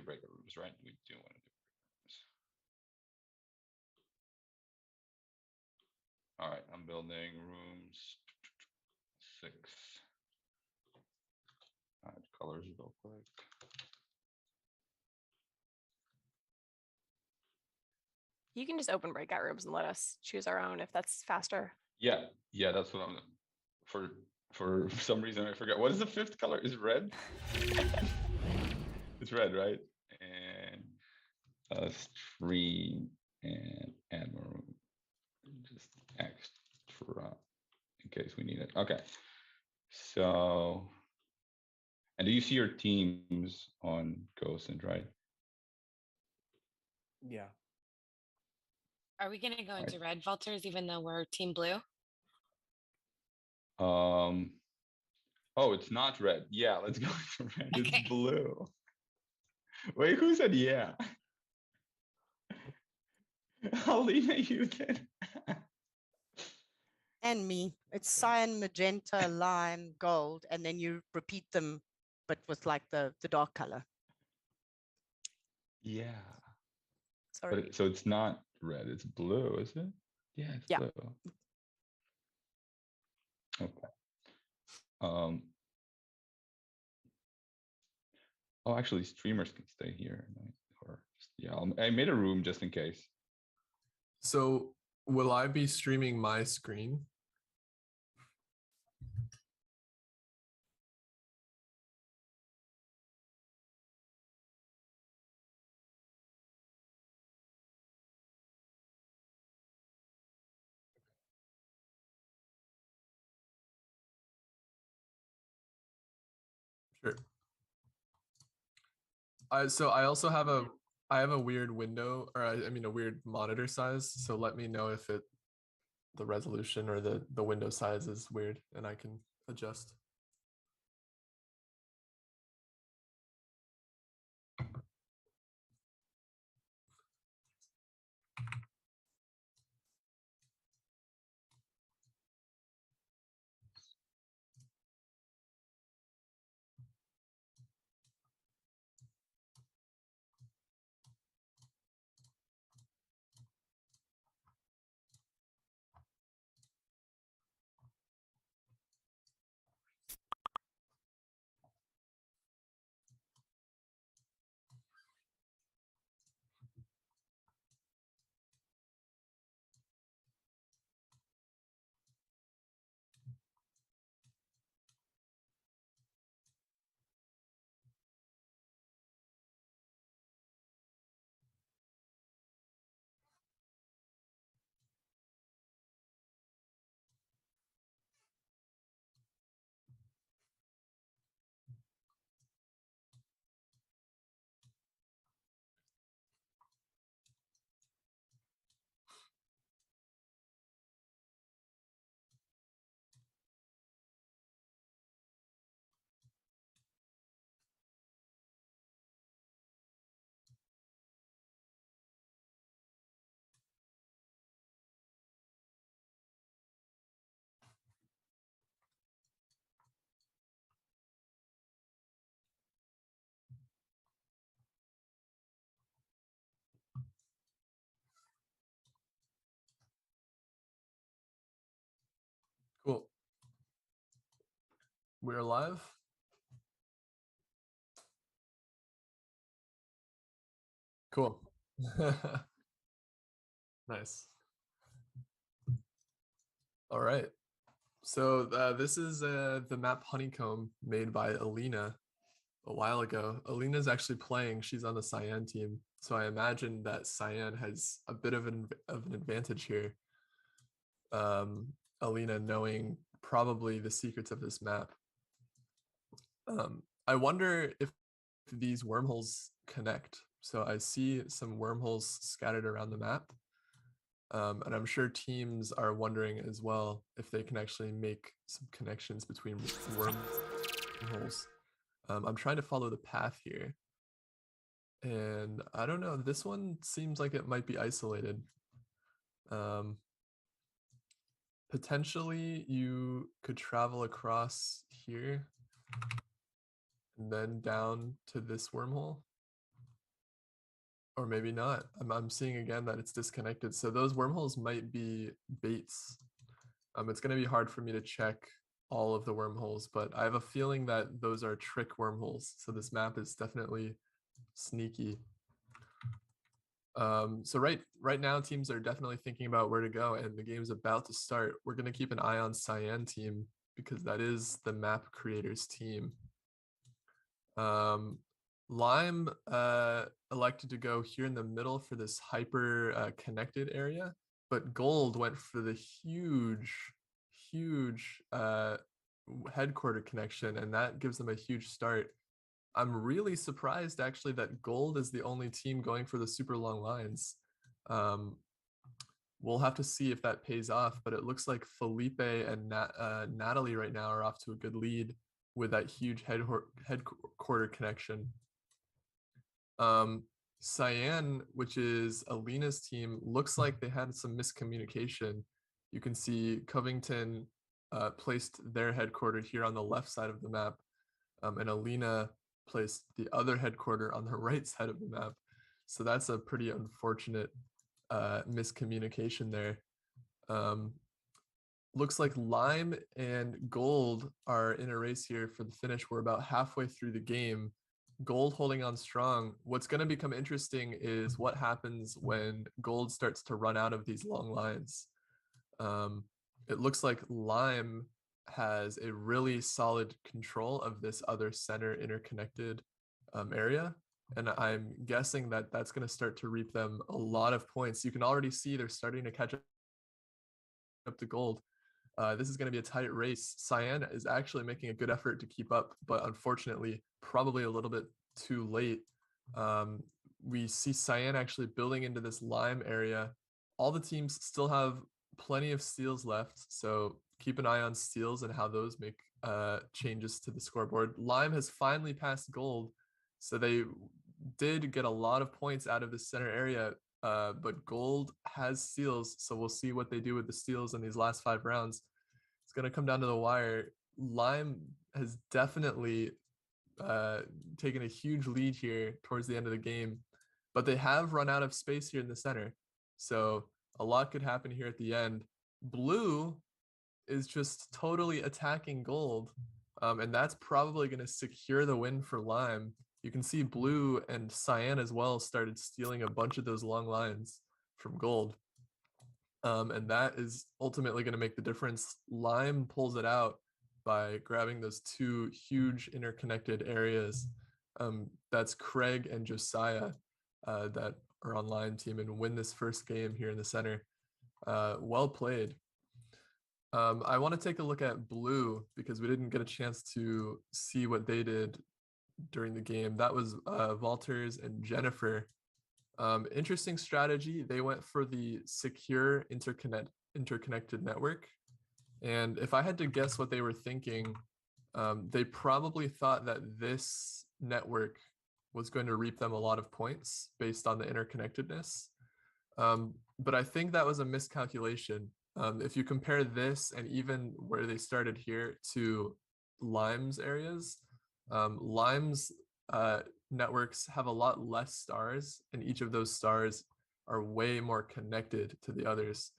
breakout rooms, right? We do want to do rooms. All right, I'm building rooms 6. Add colors real quick. You can just open breakout rooms and let us choose our own if that's faster. Yeah, that's what I'm for some reason I forgot. What is the 5th color? Is red? It's red, right? And stream and add more room. Just extra in case we need it. Okay. So, and do you see your teams on GoSend, right? Yeah. Are we gonna go Right. into red Valters even though we're team blue? Oh, it's not red. Yeah, let's go for red. Okay. It's blue. Wait, who said yeah? Alina, you did. And me. It's cyan, magenta, lime, gold, and then you repeat them, but with like the dark color. Yeah. Sorry. So it's not red, it's blue, is it? Yeah, it's Yeah. blue. Okay. Oh, actually, streamers can stay here. Or yeah, I made a room just in case. So will I be streaming my screen? Sure. So I also have a weird window, or I mean a weird monitor size. So let me know if the resolution or the window size is weird, and I can adjust. Cool. We're live. Cool. Nice. All right. So this is the map Honeycomb made by Alina a while ago. Alina's actually playing. She's on the Cyan team. So I imagine that Cyan has a bit of an advantage here. Alina knowing probably the secrets of this map. I wonder if these wormholes connect. So I see some wormholes scattered around the map. And I'm sure teams are wondering as well if they can actually make some connections between wormholes. I'm trying to follow the path here. And I don't know, this one seems like it might be isolated. Potentially you could travel across here and then down to this wormhole. or maybe not. I'm seeing again that it's disconnected. So those wormholes might be baits. It's going to be hard for me to check all of the wormholes, but I have a feeling that those are trick wormholes. So this map is definitely sneaky. So right now teams are definitely thinking about where to go, and the game's about to start. We're going to keep an eye on Cyan team because that is the map creators team. Lime elected to go here in the middle for this hyper connected area, but Gold went for the huge headquarter connection, and that gives them a huge start. I'm really surprised actually that Gold is the only team going for the super long lines. We'll have to see if that pays off, but it looks like Felipe and Natalie right now are off to a good lead with that huge headquarter connection. Cyan, which is Alina's team, looks like they had some miscommunication. You can see Covington placed their headquarter here on the left side of the map, and Alina placed the other headquarter on the right side of the map. So that's a pretty unfortunate miscommunication there. Looks like Lime and Gold are in a race here for the finish. We're about halfway through the game. Gold holding on strong. What's going to become interesting is what happens when Gold starts to run out of these long lines. It looks like Lime has a really solid control of this other center interconnected area. And I'm guessing that that's going to start to reap them a lot of points. You can already see they're starting to catch up to Gold. This is going to be a tight race. Cyan is actually making a good effort to keep up, but unfortunately, probably a little bit too late. We see Cyan actually building into this Lime area. All the teams still have plenty of steals left, so keep an eye on steals and how those make changes to the scoreboard. Lime has finally passed Gold, so they did get a lot of points out of the center area, but Gold has steals, so we'll see what they do with the steals in these last 5 rounds. It's going to come down to the wire. Lime has definitely taken a huge lead here towards the end of the game, but they have run out of space here in the center, so a lot could happen here at the end. Blue is just totally attacking Gold, and that's probably going to secure the win for Lime. You can see Blue and Cyan as well started stealing a bunch of those long lines from Gold. And that is ultimately going to make the difference. Lime pulls it out by grabbing those 2 huge interconnected areas. That's Craig and Josiah that are on Lime team and win this first game here in the center. Well played. I want to take a look at Blue because we didn't get a chance to see what they did during the game. That was Walters and Jennifer. Interesting strategy. They went for the secure interconnected network. And if I had to guess what they were thinking, they probably thought that this network was going to reap them a lot of points based on the interconnectedness. But I think that was a miscalculation. If you compare this and even where they started here to Lime's areas, Lime's networks have a lot less stars, and each of those stars are way more connected to the others.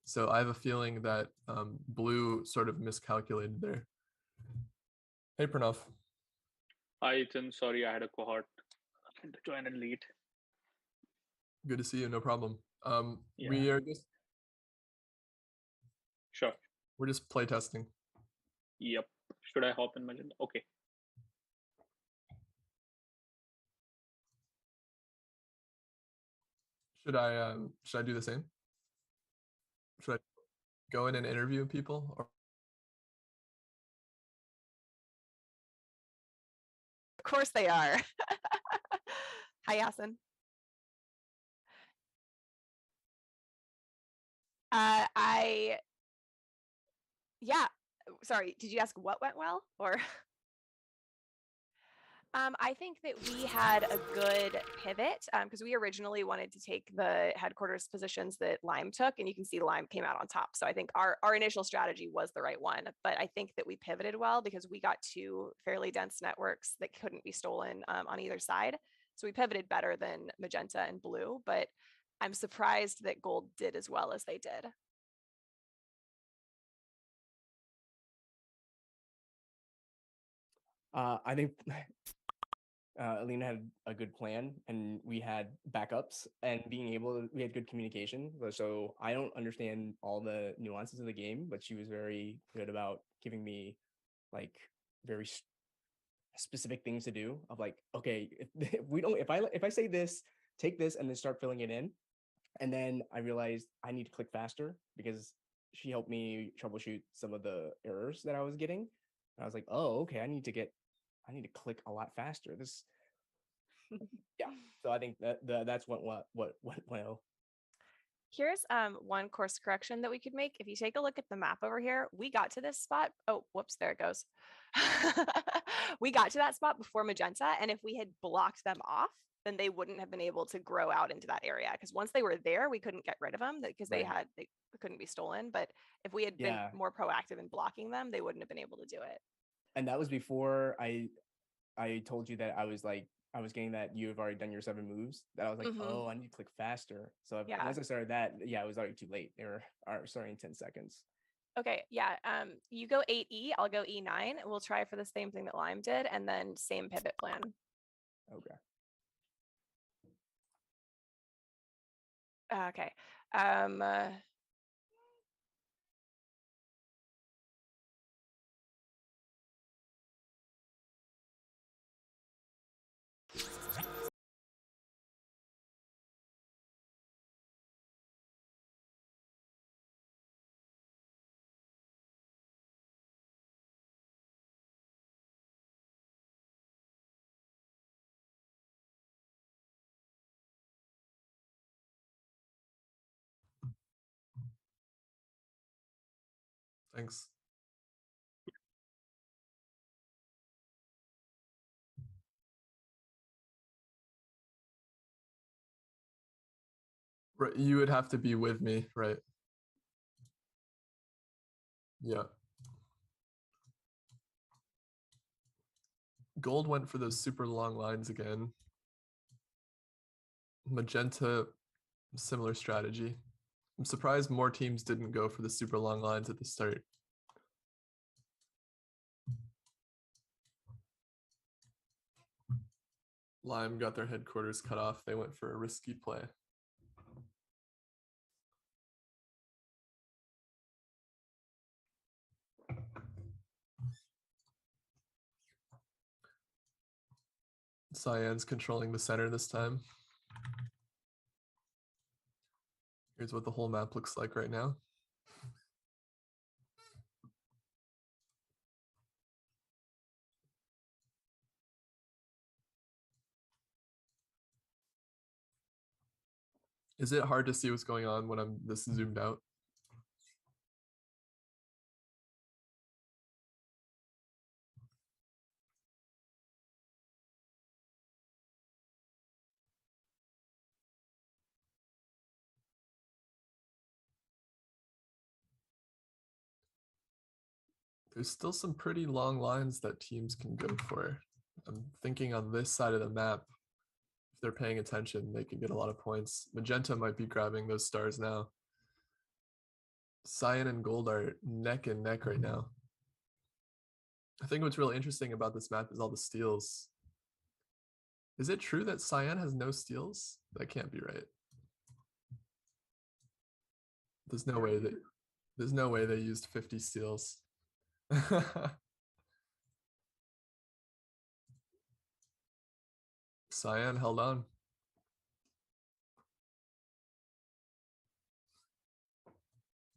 So I have a feeling that Blue sort of miscalculated there. Hey, Pranav. Hi, Ethan. Sorry, I had a cohort to join in late. Good to see you. No problem. Yeah. Sure. We're just play testing. Yep. Should I hop in Magenta? Okay. Should I do the same? Should I go in and interview people? Or... Of course they are. Hi, Yasin. Yeah, sorry, did you ask what went well or? I think that we had a good pivot because we originally wanted to take the headquarters positions that Lime took, and you can see Lime came out on top. So I think our initial strategy was the right one, but I think that we pivoted well because we got 2 fairly dense networks that couldn't be stolen on either side. So we pivoted better than magenta and blue, but I'm surprised that gold did as well as they did. I think Alina had a good plan, and we had backups, and we had good communication. So I don't understand all the nuances of the game, but she was very good about giving me like very specific things to do. Of like, okay, if I say this, take this, and then start filling it in, and then I realized I need to click faster because she helped me troubleshoot some of the errors that I was getting. And I was like, oh, okay, I need to click a lot faster. This, yeah. So I think that's what went well. Here's one course correction that we could make. If you take a look at the map over here, we got to this spot. Oh, whoops, there it goes. We got to that spot before magenta, and if we had blocked them off, then they wouldn't have been able to grow out into that area. Because once they were there, we couldn't get rid of them because they couldn't be stolen. But if we had been more proactive in blocking them, they wouldn't have been able to do it. And that was before I told you that I was getting that you have already done your 7 moves. That I was like, oh, I need to click faster. So once I started that, it was already too late. They were starting in 10 seconds. Okay, yeah. You go 8E, I'll go E9. We'll try for the same thing that Lime did, and then same pivot plan. Okay. Okay. Thanks. Right, you would have to be with me, right? Yeah. Gold went for those super long lines again. Magenta, similar strategy. I'm surprised more teams didn't go for the super long lines at the start. Lime got their headquarters cut off. They went for a risky play. Cyan's controlling the center this time. Here's what the whole map looks like right now. Is it hard to see what's going on when I'm this zoomed out? There's still some pretty long lines that teams can go for. I'm thinking on this side of the map, if they're paying attention, they can get a lot of points. Magenta might be grabbing those stars now. Cyan and Gold are neck and neck right now. I think what's really interesting about this map is all the steals. Is it true that Cyan has no steals? That can't be right. There's no way they used 50 steals. Cyan held on.